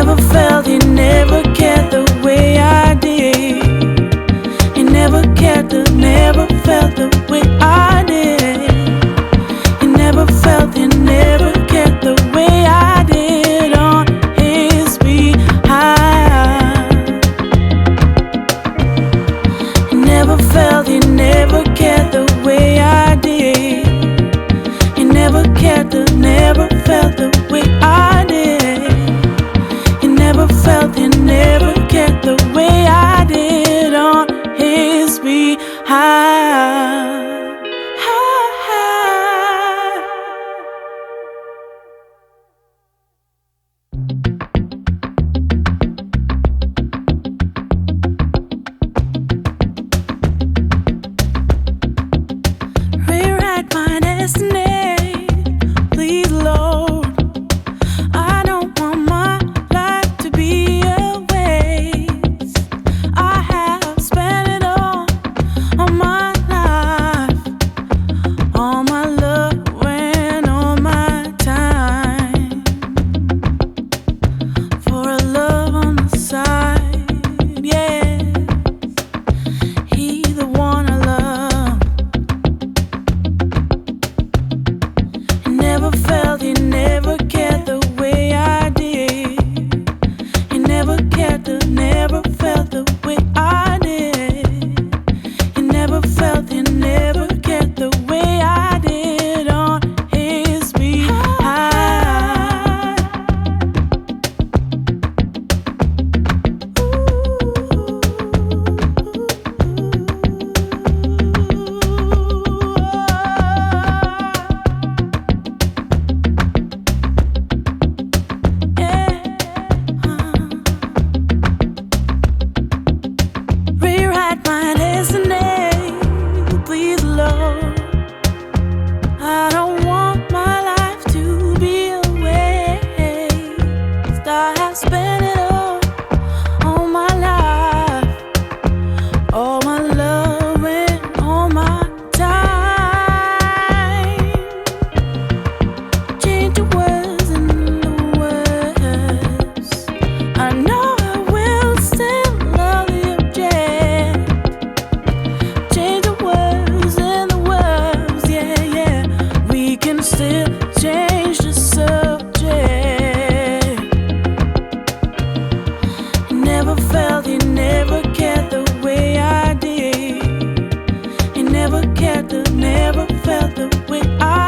never felt, he never cared the way I did. He never cared, never felt the way I did. He never felt, he never cared the way I did on his behalf. He never felt, he never cared the way I did. He never cared, never felt the way I did. He never felt, he never cared the way I did on his behalf. Rewrite my destiny, please, Lord. I don't want my life to be a waste. I have spent it all on my life, all my love and all my time, for a love on the side. Yes, he's the one I love. He never felt, he never cared the way I did. He never cared, never felt the way I did. He never felt, he never cared the way I did on his behalf. Rewrite my destiny, please, Lord. I don't want my life to be a waste. I have spent it all my life, all my love and all my time. Change the words and the words. I know I will still love you, Jen. Change the words and the words, yeah, yeah. We can still change the subject. He never felt, he never cared the way I did. He never cared, never felt the way I